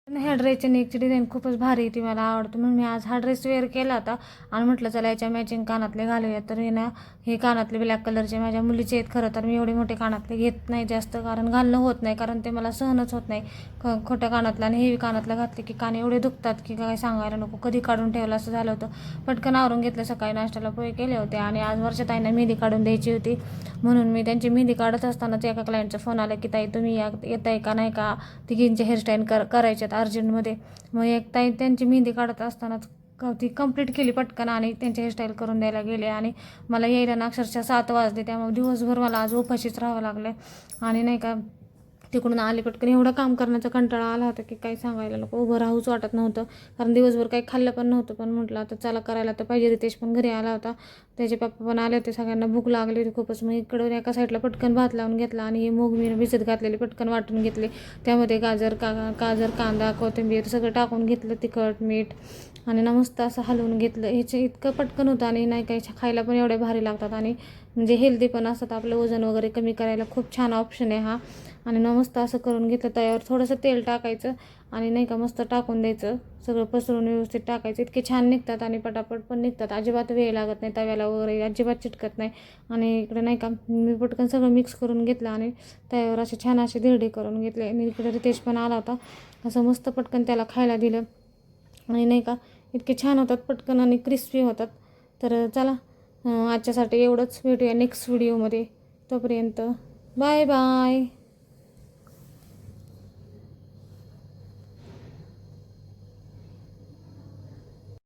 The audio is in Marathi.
ह्या ड्रेसची नेकची डिझाईन खूपच भारी ती मला आवडते म्हणून मी आज हा ड्रेस वेअर केला होता आणि म्हटलं चला याच्या मॅचिंग कानातले घालूया. तर हे ना हे कानातले ब्लॅक कलरचे माझ्या मुलीचे आहेत. खरं तर मी एवढे मोठे कानातले घेत नाही जास्त, कारण घालणं होत नाही, कारण ते मला सहनच होत नाही खोट्या कानातलं. आणि हेवी कानातलं घातले की कान एवढे दुखतात की काय सांगायला नको, कधी काढून ठेवलं असं झालं होतं. पटकन आवरून घेतलं, सकाळी नाश्त्याला पोहे केले होते आणि आज वर्षाताईंना मेहंदी काढून द्यायची होती म्हणून मी त्यांची मेहंदी काढत असतानाच एका क्लायंटचा फोन आला की ताई तुम्ही येत आहे का नाही का, तिघींचे हेअरस्टाईल करायच्यात अर्जंटमध्ये. मग एक ताई त्यांची मेहंदी काढत असतानाच ती कंप्लीट केली पटकन आणि त्यांचे हेअरस्टाईल करून द्यायला गेले आणि मला यायला ना अक्षरशः 7 वाजले. त्यामुळे दिवसभर मला आज उपाशीच राहावं लागलं आणि नाही का तिकडून आले पटकन. एवढं काम करण्याचा कंटाळा आला होता की काही सांगायला नको, उभं राहूच वाटत नव्हतं, कारण दिवसभर काही खाल्लं पण नव्हतं. पण म्हटलं आता चला करायला तर पाहिजे. रितेश पण घरी आला होता, त्याचे पप्पा पण आले होते, सगळ्यांना भूक लागली होती खूपच. मग इकडून एका साईडला पटकन भात लावून घेतला आणि हे मूग मी भिजत घातलेले पटकन वाटून घेतले. त्यामध्ये गाजर कांदा कोथिंबीर सगळं टाकून घेतलं, तिखट मीठ आणि ना मस्त असं हलवून घेतलं. ह्याचे इतकं पटकन होतं आणि नाही काही खायला पण एवढे भारी लागतात आणि म्हणजे हेल्दी पण असतात. आपलं वजन वगैरे कमी करायला खूप छान ऑप्शन आहे हा. आणि ना मस्त असं करून घेतलं. तव्यावर थोडंसं तेल टाकायचं आणि नाही का मस्त टाकून द्यायचं, सगळं पसरून व्यवस्थित टाकायचं. इतके छान निघतात आणि पटापट पण निघतात, अजिबात वेळ लागत नाही, तव्याला वगैरे अजिबात चिटकत नाही. आणि इकडे नाही का मी पटकन सगळं मिक्स करून घेतलं आणि तव्यावर असे छान असे धिरडे करून घेतले. आणि इकडे रितेश पण आला होता, असं मस्त पटकन त्याला खायला दिलं आणि नाही का इतके छान होतात पटकन आणि क्रिस्पी होतात. तर चला आजच्यासाठी एवढंच, भेटूया नेक्स्ट व्हिडिओमध्ये. तोपर्यंत बाय बाय.